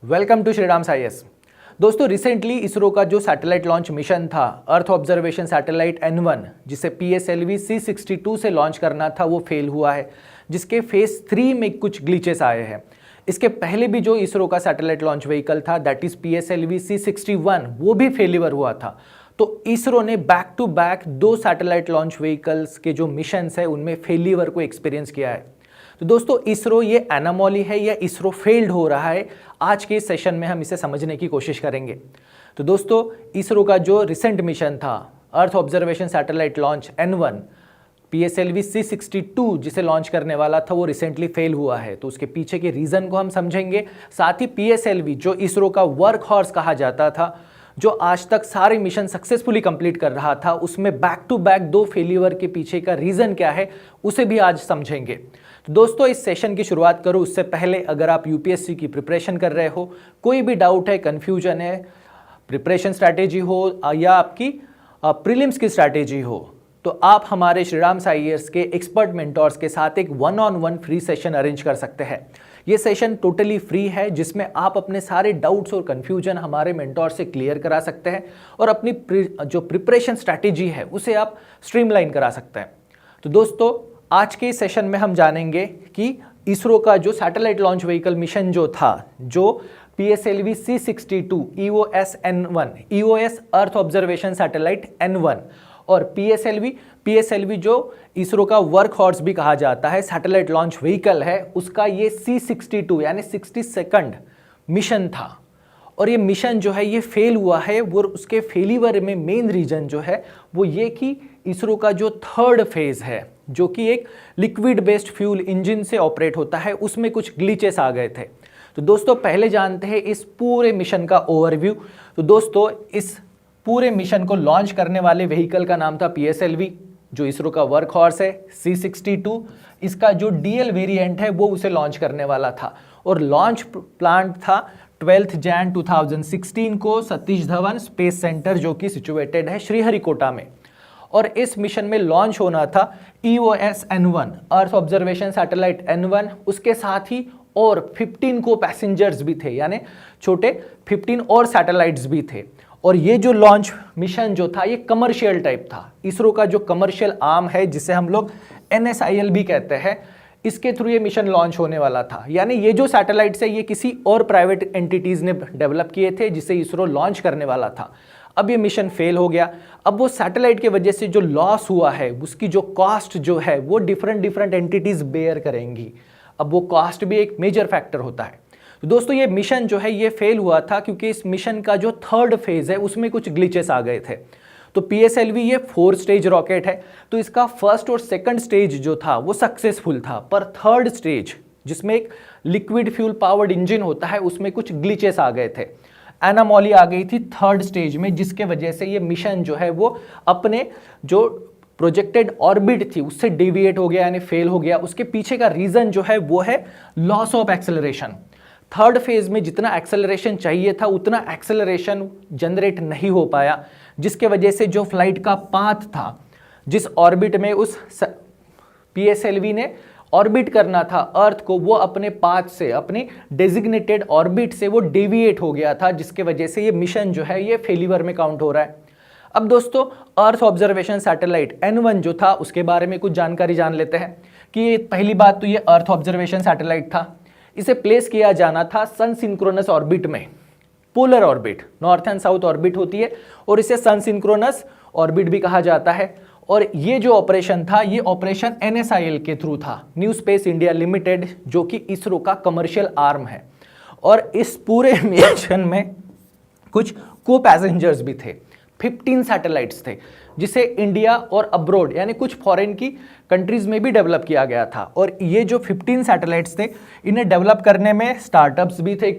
Welcome to Shriram साईएस। दोस्तों, recently ISRO का जो सैटेलाइट लॉन्च मिशन था अर्थ ऑब्जर्वेशन सैटेलाइट N1, जिसे PSLV C62 से लॉन्च करना था, वो फेल हुआ है, जिसके फेज 3 में कुछ ग्लिचेस आए हैं। इसके पहले भी जो इसरो का सैटेलाइट लॉन्च व्हीकल था दैट इज PSLV C61, वो भी फेलियर हुआ था। तो इसरो ने back to back 2 satellite launch vehicles के जो मिशंस है उनमें फेलियर को एक्सपीरियंस किया है। तो दोस्तों, इसरो ये एनामॉली है या इसरो फेल्ड हो रहा है, आज के इस सेशन में हम इसे समझने की कोशिश करेंगे। तो दोस्तों, इसरो का जो रिसेंट मिशन था earth observation satellite launch N1 PSLV C62 जिसे लॉन्च करने वाला था, वो रिसेंटली फेल हुआ है। तो उसके पीछे के रीजन को हम समझेंगे। साथ ही PSLV जो इसरो का वर्क हॉर्स कहा जाता था, जो आज तक सारे मिशन सक्सेसफुली कंप्लीट कर रहा था, उसमें बैक टू बैक 2 फेलियर के पीछे का रीजन क्या है उसे भी आज समझेंगे। तो दोस्तों, इस सेशन की शुरुआत करूं उससे पहले अगर आप यूपीएससी की प्रिपरेशन कर रहे हो, कोई भी डाउट है, कन्फ्यूजन है, प्रिपरेशन स्ट्रैटेजी हो या आपकी प्रीलिम्स की स्ट्रैटेजी हो, तो आप हमारे श्रीराम साईएस के एक्सपर्ट मेंटोर्स के साथ एक 1-on-1 फ्री सेशन अरेंज कर सकते हैं। ये सेशन टोटली फ्री है, जिसमें आप अपने सारे डाउट्स और कन्फ्यूजन हमारे मेंटोर से क्लियर करा सकते हैं और अपनी जो प्रिपरेशन स्ट्रैटेजी है उसे आप स्ट्रीमलाइन करा सकते हैं। तो दोस्तों, आज के सेशन में हम जानेंगे कि इसरो का जो सैटेलाइट लॉन्च व्हीकल मिशन जो था, जो PSLV C62 EOS earth observation satellite N1 और PSLV जो इसरो का वर्क हॉर्स भी कहा जाता है, सैटेलाइट लॉन्च व्हीकल है, उसका ये C62 यानी 62nd मिशन था। और ये मिशन जो है ये फेल हुआ है। वो उसके फेलियर में मेन रीजन जो है वो ये कि इसरो का जो थर्ड फेज है, जो कि एक लिक्विड बेस्ड फ्यूल इंजन से ऑपरेट होता है, उसमें कुछ ग्लिचेस आ गए थे। तो दोस्तों, पहले जानते हैं इस पूरे मिशन का ओवरव्यू। तो दोस्तों, इस पूरे मिशन को लॉन्च करने वाले व्हीकल का नाम था PSLV, जो इसरो का वर्क हॉर्स है, C62। इसका जो DL वेरिएंट है वो उसे लॉन्च करने वाला था और लॉन्च प्लान था 12 जैन 2016 को सतीश धवन स्पेस सेंटर, जो कि सिचुएटेड है श्रीहरिकोटा में। और इस मिशन में लॉन्च होना था EOS N1 earth observation satellite N1, उसके साथ ही और 15 को पैसेंजर्स भी थे, यानी छोटे 15 और सैटेलाइट्स भी थे। और ये जो लॉन्च मिशन जो था ये कमर्शियल टाइप था। इसरो का जो कमर्शियल आर्म है, जिसे हम लोग NSIL भी कहते हैं, इसके थ्रू ये मिशन लॉन्च होने वाला था। यानी ये जो सैटेलाइट्स है ये किसी और प्राइवेट एंटिटीज ने डेवलप किए थे, जिसे इसरो लॉन्च करने वाला था। अब ये मिशन फेल हो गया। अब वो सैटेलाइट की वजह से जो लॉस हुआ है उसकी जो कॉस्ट जो है वो डिफरेंट एंटिटीज बेयर करेंगी। अब वो कॉस्ट भी एक मेजर फैक्टर होता है। तो दोस्तों, ये मिशन जो है ये फेल हुआ था क्योंकि इस मिशन का जो थर्ड फेज है उसमें कुछ ग्लिचेस आ गए थे। तो PSLV ये 4 स्टेज रॉकेट है, तो इसका फर्स्ट और सेकंड स्टेज जो था वो सक्सेसफुल था, पर थर्ड स्टेज जिसमें एक लिक्विड फ्यूल पावर्ड इंजन होता है उसमें कुछ ग्लिचेस आ गए थे। एनामॉली आ गई थी थर्ड स्टेज में, जिसके वजह से ये मिशन जो है वो अपने जो प्रोजेक्टेड ऑर्बिट थी उससे डेविएट हो गया, यानी फेल हो गया। उसके पीछे का रीजन जो है वो है loss of acceleration. Third phase में जितना एक्सेलरेशन चाहिए था उतना एक्सेलरेशन जनरेट नहीं हो पाया, जिसके वजह से जो फ्लाइट का पाथ था, जिस ऑर्बिट में उस PSLV ने ऑर्बिट करना था अर्थ को, वो अपने पाथ से, अपनी डेजिग्नेटेड ऑर्बिट से वो डेविएट हो गया था, जिसके वजह से ये मिशन जो है ये फेलियर में काउंट हो रहा है। अब दोस्तों, अर्थ ऑब्जर्वेशन सैटेलाइट N1 जो था उसके बारे में कुछ जानकारी जान लेते हैं कि ये पहली बात तो ये अर्थ ऑब्जर्वेशन सैटेलाइट था। इसे प्लेस किया जाना था सन सिंक्रोनस ऑर्बिट में। Polar orbit, north and south orbit होती है और इसे सन सिंक्रोनस ऑर्बिट भी कहा जाता है। और ये जो ऑपरेशन था ये ऑपरेशन NSIL के थ्रू था, न्यू स्पेस इंडिया लिमिटेड, जो कि इसरो का कमर्शियल आर्म है। और इस पूरे मिशन में कुछ को पैसेंजर्स भी थे, 15 सैटेलाइट्स थे, जिसे इंडिया और अब्रोड यानी कुछ फॉरेन की कंट्रीज में भी डेवलप किया गया था। और ये जो 15 सैटेलाइट्स थे, इन्हें डेवलप करने में स्टार्टअप्स भी थे,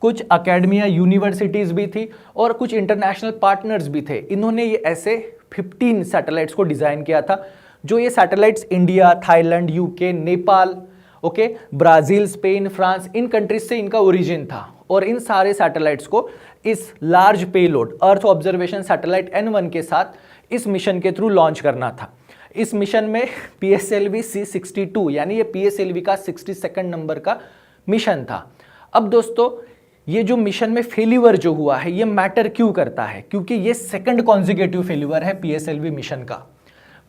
कुछ अकेडमिया यूनिवर्सिटीज भी थी और कुछ इंटरनेशनल पार्टनर्स भी थे। इन्होंने ये ऐसे 15 सैटेलाइट्स को डिजाइन किया था। जो ये satellites India, Thailand, UK, Nepal, Brazil, Spain, France, इन कंट्रीज से इनका ओरिजिन था। और इन सारे सैटेलाइट्स को इस large payload earth observation satellite N1 के साथ इस मिशन के थ्रू लॉन्च करना था। इस मिशन में PSLV C62 यानी ये PSLV का 62nd नंबर का मिशन था। अब दोस्तों, ये जो मिशन में फेल्यूर जो हुआ है ये मैटर क्यों करता है, क्योंकि ये सेकंड कॉन्जिक्यूटिव फेल्यूर है पीएसएलवी मिशन का।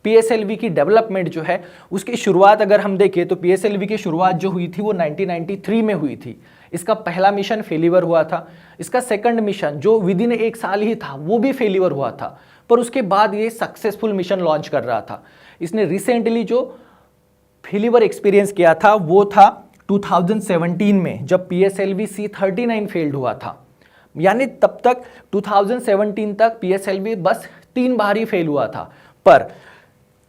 पीएसएलवी की डेवलपमेंट जो है उसकी शुरुआत अगर हम देखें तो पीएसएलवी की शुरुआत जो हुई थी वो 1993 में हुई थी। इसका पहला मिशन फेल्यूर हुआ था। इसका सेकंड मिशन जो विद इन 1 साल ही था वो भी फेल्यूर हुआ था, पर उसके बाद ये सक्सेसफुल मिशन लॉन्च कर रहा था। इसने रिसेंटली जो फेल्यूर एक्सपीरियंस किया था वो था 2017 में, जब पीएसएलवी C39 फेल्ड हुआ था। यानी तब तक 2017 तक पीएसएलवी बस 3 बार ही फेल हुआ था। पर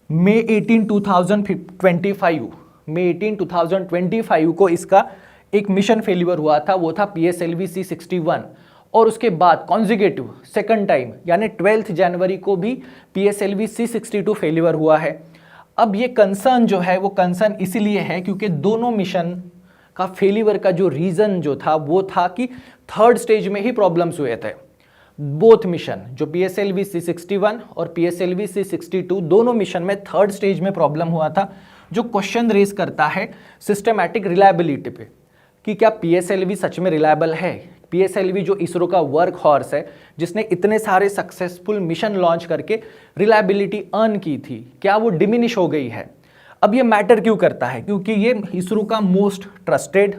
मई 18, 2025 को इसका एक मिशन फेल्यूर हुआ था, वो था पीएसएलवी C61। और उसके बाद कॉन्जिक्यूटिव सेकंड टाइम यानी 12 जनवरी को भी पीएसएलवी C62 फेल्यूर हुआ है। अब ये कंसर्न जो है वो कंसर्न इसीलिए है क्योंकि दोनों मिशन का फेल्यूर का जो रीज़न जो था वो था कि थर्ड स्टेज में ही प्रॉब्लम्स हुए थे। बोथ मिशन जो पीएसएलवी C61 और पीएसएलवी C62 दोनों मिशन में थर्ड स्टेज में प्रॉब्लम हुआ था, जो क्वेश्चन रेज करता है सिस्टमैटिक रिलायबिलिटी पे कि क्या पीएसएलवी सच में रिलायबल है। पीएसएलवी जो इसरो का वर्क हॉर्स है, जिसने इतने सारे सक्सेसफुल मिशन लॉन्च करके रिलायबिलिटी अर्न की थी, क्या वो डिमिनिश हो गई है। अब ये मैटर क्यों करता है, क्योंकि ये इसरो का मोस्ट ट्रस्टेड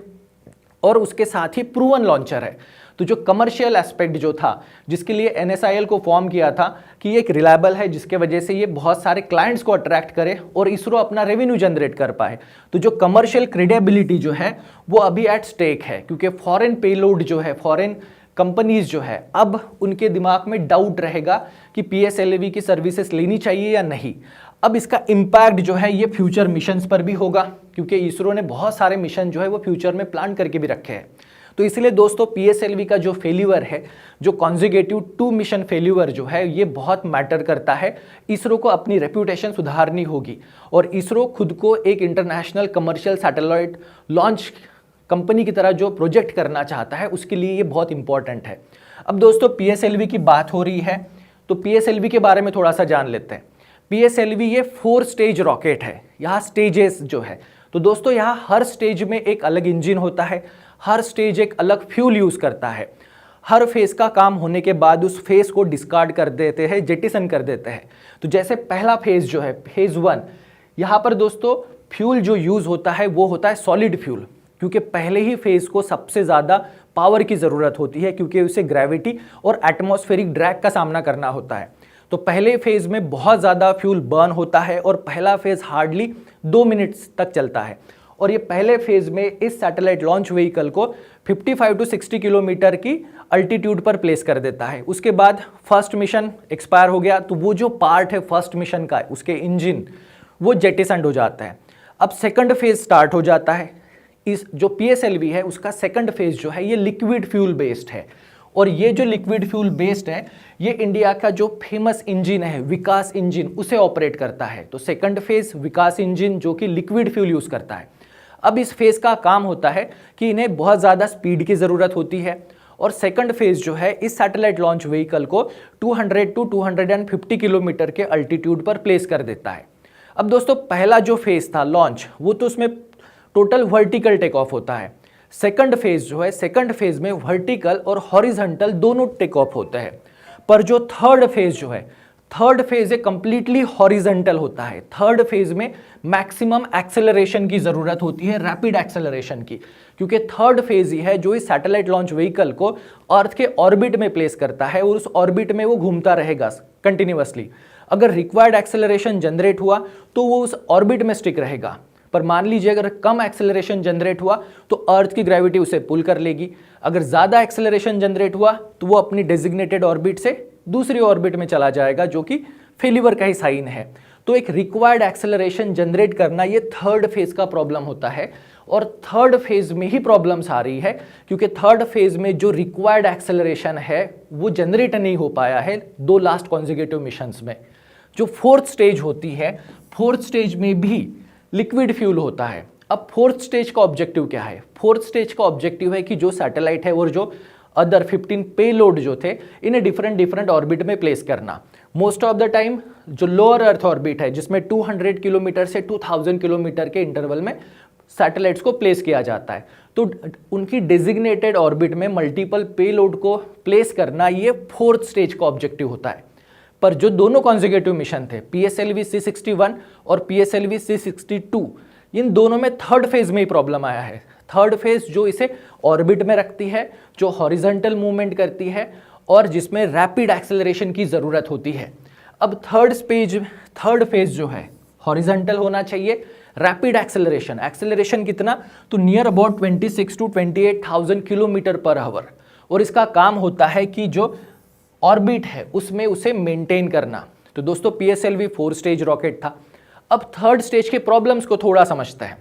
और उसके साथ ही प्रूवन लॉन्चर है। तो जो कमर्शियल एस्पेक्ट जो था, जिसके लिए एनएसआईएल को फॉर्म किया था कि ये एक रिलायबल है जिसके वजह से ये बहुत सारे क्लाइंट्स को अट्रैक्ट करे और इसरो अपना रेवेन्यू जनरेट कर पाए, तो जो कमर्शियल क्रेडिबिलिटी जो है वो अभी एट स्टेक है, क्योंकि फॉरेन पेलोड जो है, फॉरेन कंपनीज जो है, अब उनके दिमाग में डाउट रहेगा कि पीएसएलवी की सर्विसेज लेनी चाहिए या नहीं। अब इसका इम्पैक्ट जो है ये फ्यूचर मिशंस पर भी होगा, क्योंकि इसरो ने बहुत सारे मिशन जो है वो फ्यूचर में प्लान करके भी रखे हैं। तो इसलिए दोस्तों पीएसएलवी का जो फेल्यूर है, जो कॉन्जिक्यूटिव 2 मिशन फेल्यूर जो है, ये बहुत मैटर करता है। इसरो को अपनी रेप्यूटेशन सुधारनी होगी और इसरो खुद को एक international commercial satellite launch company की तरह जो प्रोजेक्ट करना चाहता है, उसके लिए ये बहुत इंपॉर्टेंट है। अब दोस्तों पीएसएलवी की बात हो रही है तो पीएसएलवी के बारे में थोड़ा सा जान लेते हैं। पीएसएलवी ये 4 स्टेज रॉकेट है। यहाँ स्टेजेस जो है, तो दोस्तों यहाँ हर स्टेज में एक अलग इंजन होता है, हर स्टेज एक अलग फ्यूल यूज़ करता है। हर फेज़ का काम होने के बाद उस फेज़ को डिस्कार्ड कर देते हैं, जेटिसन कर देते हैं। तो जैसे पहला फेज़ जो है फेज़ 1, यहाँ पर दोस्तों फ्यूल जो यूज़ होता है वो होता है सॉलिड फ्यूल, क्योंकि पहले ही फेज़ को सबसे ज़्यादा पावर की ज़रूरत होती है, क्योंकि उसे ग्रेविटी और एटमॉस्फेरिक ड्रैग का सामना करना होता है। तो पहले फेज़ में बहुत ज़्यादा फ्यूल बर्न होता है और पहला फेज़ हार्डली 2 मिनट्स तक चलता है। और ये पहले फेज़ में इस सैटेलाइट लॉन्च व्हीकल को 55 to 60 किलोमीटर की अल्टीट्यूड पर प्लेस कर देता है। उसके बाद फर्स्ट मिशन एक्सपायर हो गया, तो वो जो पार्ट है फर्स्ट मिशन का, उसके इंजन, वो जेटिसन्ड हो जाता है। अब सेकंड फेज़ स्टार्ट हो जाता है। इस जो पीएसएलवी है उसका सेकंड फेज़ जो है ये लिक्विड फ्यूल बेस्ड है, और ये जो लिक्विड फ्यूल बेस्ड है ये इंडिया का जो फेमस इंजन है विकास इंजन, उसे ऑपरेट करता है। तो सेकंड फेज़ विकास इंजन जो कि लिक्विड फ्यूल यूज़ करता है। अब इस फेज़ का काम होता है कि इन्हें बहुत ज़्यादा स्पीड की ज़रूरत होती है, और सेकंड फेज़ जो है इस सैटेलाइट लॉन्च व्हीकल को 200 to 250 किलोमीटर के अल्टीट्यूड पर प्लेस कर देता है। अब दोस्तों पहला जो फेज़ था लॉन्च, वो तो उसमें टोटल वर्टिकल टेक ऑफ होता है। सेकंड फेज़ जो है, सेकंड फेज़ में वर्टिकल और हॉरिजॉन्टल दोनों टेक ऑफ होते हैं। पर जो थर्ड फेज़ जो है, थर्ड फेज़ एक कंप्लीटली हॉरिजॉन्टल होता है। थर्ड फेज़ में मैक्सिमम एक्सेलरेशन की ज़रूरत होती है, रैपिड एक्सेलरेशन की, क्योंकि थर्ड फेज़ ही है जो इस सैटेलाइट लॉन्च व्हीकल को अर्थ के ऑर्बिट में प्लेस करता है और उस ऑर्बिट में वो घूमता रहेगा कंटिन्यूअसली। अगर रिक्वायर्ड एक्सेलरेशन जनरेट हुआ तो वो उस ऑर्बिट में स्टिक रहेगा, पर मान लीजिए अगर कम एक्सेलरेशन जनरेट हुआ तो अर्थ की ग्रेविटी उसे पुल कर लेगी। अगर ज़्यादा एक्सेलरेशन जनरेट हुआ तो वो अपनी डेजिग्नेटेड ऑर्बिट से दूसरी ऑर्बिट में चला जाएगा, जो कि फेल्यूर का ही साइन है। तो एक रिक्वायर्ड एक्सेलरेशन जनरेट करना ये थर्ड फेज़ का प्रॉब्लम होता है, और थर्ड फेज़ में ही प्रॉब्लम्स आ रही है, क्योंकि थर्ड फेज़ में जो रिक्वायर्ड एक्सेलरेशन है वो जनरेट नहीं हो पाया है 2 लास्ट कॉन्जिक्यूटिव मिशंस में। जो फोर्थ स्टेज होती है, फोर्थ स्टेज में भी लिक्विड फ्यूल होता है। अब फोर्थ स्टेज का ऑब्जेक्टिव क्या है? फोर्थ स्टेज का ऑब्जेक्टिव है कि जो सैटेलाइट है और जो अदर 15 पेलोड जो थे, इन्हें डिफरेंट ऑर्बिट में प्लेस करना। मोस्ट ऑफ द टाइम जो लोअर अर्थ ऑर्बिट है, जिसमें 200 किलोमीटर से 2000 किलोमीटर के इंटरवल में सैटेलाइट्स को प्लेस किया जाता है। तो उनकी डेजिग्नेटेड ऑर्बिट में मल्टीपल पेलोड को प्लेस करना ये 4th स्टेज का ऑब्जेक्टिव होता है। पर जो दोनों कॉन्जिक्यूटिव मिशन थे PSLV C61 और PSLV C62, इन दोनों में 3rd फेज में ही प्रॉब्लम आया है। 3rd फेज जो इसे ऑर्बिट में रखती है, जो हॉरिजॉन्टल मूवमेंट करती है और जिसमें रैपिड एक्सेलरेशन की ज़रूरत होती है। अब 3rd फेज जो है हॉरिजॉन्टल होना चाहिए, रैपिड एक्सेलरेशन कितना, तो near about 26 to 28,000 kilometre per hour, और इसका काम होता है कि जो ऑर्बिट है उसमें उसे मेंटेन करना। तो दोस्तों PSLV 4 स्टेज रॉकेट था। अब 3rd स्टेज के प्रॉब्लम्स को थोड़ा समझते हैं।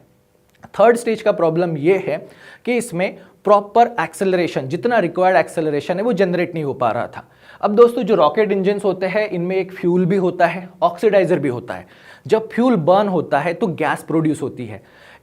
3rd स्टेज का प्रॉब्लम ये है कि इसमें प्रॉपर एक्सेलरेशन, जितना रिक्वायर्ड एक्सेलरेशन है वो जनरेट नहीं हो पा रहा था। अब दोस्तों जो रॉकेट इंजन्स होते हैं इनमें एक फ्यूल भी होता है, ऑक्सीडाइजर भी होता है। जब फ्यूल बर्न होता है तो गैस प्रोड्यूस होती है।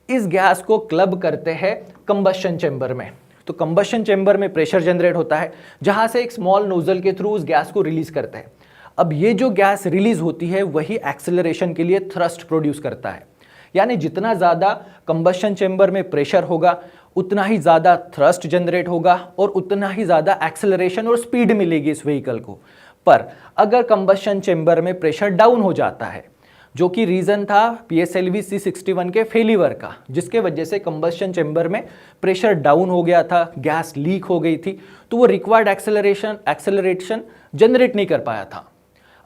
इस गैस को क्लब करते हैं कंबशन चेंबर में। तो कंबशन चेंबर में प्रेशर जनरेट होता है, जहां से एक स्मॉल नोजल के थ्रू उस गैस को रिलीज करते हैं। अब ये जो गैस रिलीज होती है वही एक्सेलरेशन के लिए थ्रस्ट प्रोड्यूस करता है। यानी जितना ज़्यादा कंबशन चेंबर में प्रेशर होगा उतना ही ज़्यादा थ्रस्ट जनरेट होगा और उतना ही ज़्यादा एक्सेलरेशन और स्पीड मिलेगी इस व्हीकल को। पर अगर कंबशन चेंबर में प्रेशर डाउन हो जाता है, जो कि रीज़न था PSLV C61 के फेलियर का, जिसके वजह से कंबशन चेंबर में प्रेशर डाउन हो गया था, गैस लीक हो गई थी, तो वो रिक्वायर्ड एक्सेलरेशन जनरेट नहीं कर पाया था।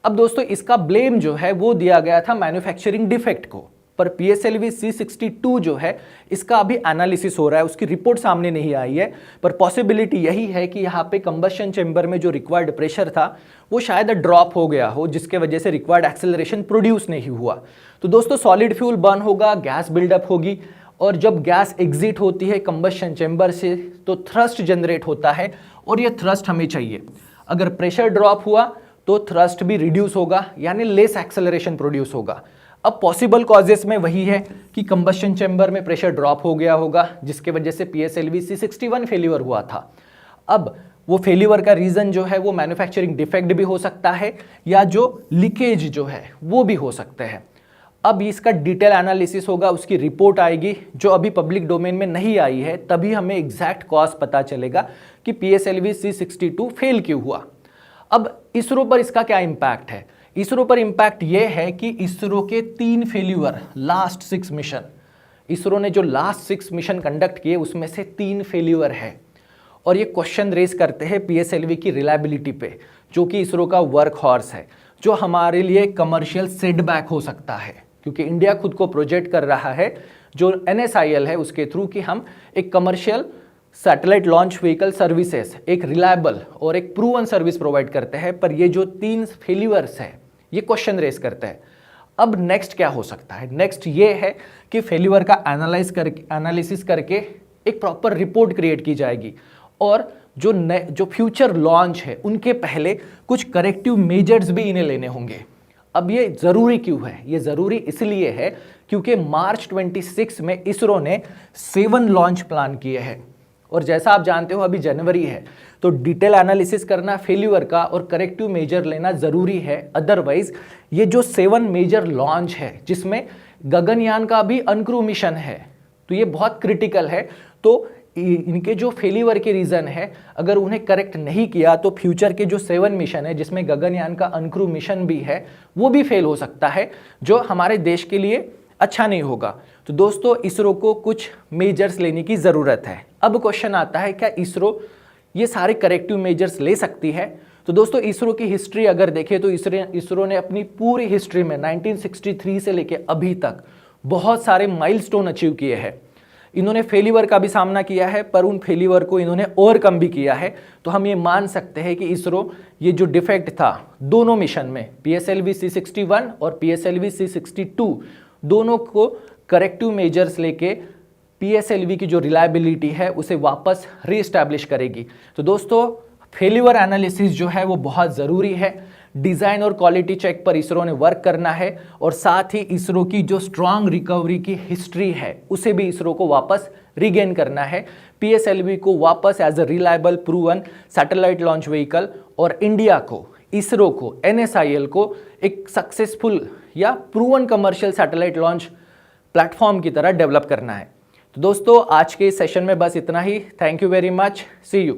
अब दोस्तों इसका ब्लेम जो है वो दिया गया था मैन्युफैक्चरिंग डिफेक्ट को। पर PSLV C62 जो है इसका अभी एनालिसिस हो रहा है, उसकी रिपोर्ट सामने नहीं आई है। पर पॉसिबिलिटी यही है कि यहाँ पे कंबशन चेंबर में जो रिक्वायर्ड प्रेशर था वो शायद ड्रॉप हो गया हो, जिसके वजह से रिक्वायर्ड एक्सेलरेशन प्रोड्यूस नहीं हुआ। तो दोस्तों सॉलिड फ्यूल बर्न होगा, गैस बिल्डअप होगी, और जब गैस एग्जिट होती है कंबशन चेंबर से तो थ्रस्ट जनरेट होता है, और ये थ्रस्ट हमें चाहिए। अगर प्रेशर ड्रॉप हुआ तो थ्रस्ट भी रिड्यूस होगा, यानी लेस एक्सेलरेशन प्रोड्यूस होगा। अब पॉसिबल कॉजेस में वही है कि कंबशन चेंबर में प्रेशर ड्रॉप हो गया होगा, जिसके वजह से PSLV C61 फेलियर हुआ था। अब वो फेलियर का रीज़न जो है वो मैन्युफैक्चरिंग डिफेक्ट भी हो सकता है, या जो लीकेज जो है वो भी हो सकते हैं। अब इसका डिटेल एनालिसिस होगा, उसकी रिपोर्ट आएगी जो अभी पब्लिक डोमेन में नहीं आई है, तभी हमें एग्जैक्ट कॉज पता चलेगा कि PSLV C62 फेल क्यों हुआ। अब इसरो पर इसका क्या इम्पैक्ट है? इसरो पर इम्पैक्ट ये है कि इसरो के 3 फेल्यूअर लास्ट 6 मिशन, इसरो ने जो लास्ट 6 मिशन कंडक्ट किए उसमें से 3 फेल्यूअर है, और ये क्वेश्चन रेज करते हैं PSLV की रिलायबिलिटी पे, जो कि इसरो का वर्क हॉर्स है, जो हमारे लिए कमर्शियल सेटबैक हो सकता है, क्योंकि इंडिया खुद को प्रोजेक्ट कर रहा है जो NSIL है उसके थ्रू कि हम एक commercial satellite launch vehicle services, एक रिलायबल और एक प्रूवन सर्विस प्रोवाइड करते हैं। पर ये जो 3 फेल्यूअर्स है ये क्वेश्चन रेस करते हैं। अब नेक्स्ट क्या हो सकता है? नेक्स्ट ये है कि फेल्यूअर का एनालिसिस करके एक प्रॉपर रिपोर्ट क्रिएट की जाएगी, और जो फ्यूचर लॉन्च है उनके पहले कुछ करेक्टिव मेजर्स भी इन्हें लेने होंगे। अब ये ज़रूरी क्यों है? ये ज़रूरी इसलिए है क्योंकि मार्च 26 में इसरो ने 7 लॉन्च प्लान किए हैं, और जैसा आप जानते हो अभी जनवरी है, तो डिटेल एनालिसिस करना फेल्यूअर का और करेक्टिव मेजर लेना ज़रूरी है। अदरवाइज ये जो 7 मेजर लॉन्च है जिसमें गगनयान का भी अनक्रू मिशन है, तो ये बहुत क्रिटिकल है। तो इनके जो फेल्यूअर के रीज़न है, अगर उन्हें करेक्ट नहीं किया तो फ्यूचर के जो 7 मिशन है जिसमें गगनयान का अनक्रू मिशन भी है वो भी फेल हो सकता है, जो हमारे देश के लिए अच्छा नहीं होगा। तो दोस्तों इसरो को कुछ मेजर्स लेने की ज़रूरत है। अब क्वेश्चन आता है क्या इसरो ये सारे करेक्टिव मेजर्स ले सकती है? तो दोस्तों इसरो की हिस्ट्री अगर देखें तो इसरो ने अपनी पूरी हिस्ट्री में 1963 से लेके अभी तक बहुत सारे माइलस्टोन अचीव किए हैं। इन्होंने फेल्यूअर का भी सामना किया है, पर उन फेल्यूअर को इन्होंने ओवरकम भी किया है। तो हम ये मान सकते हैं कि इसरो ये जो डिफेक्ट था दोनों मिशन में, PSLV C61 और PSLV C62, दोनों को करेक्टिव मेजर्स लेके PSLV की जो रिलायबिलिटी है उसे वापस रीएस्टैब्लिश करेगी। तो दोस्तों फेल्यूअर एनालिसिस जो है वो बहुत ज़रूरी है। डिज़ाइन और क्वालिटी चेक पर इसरो ने वर्क करना है, और साथ ही इसरो की जो स्ट्रांग रिकवरी की हिस्ट्री है उसे भी इसरो को वापस रिगेन करना है। PSLV को वापस as a reliable proven satellite launch vehicle, और इंडिया को, इसरो को, NSIL को एक सक्सेसफुल या proven commercial satellite launch platform की तरह डेवलप करना है। तो दोस्तों आज के सेशन में बस इतना ही। Thank you very much, see you.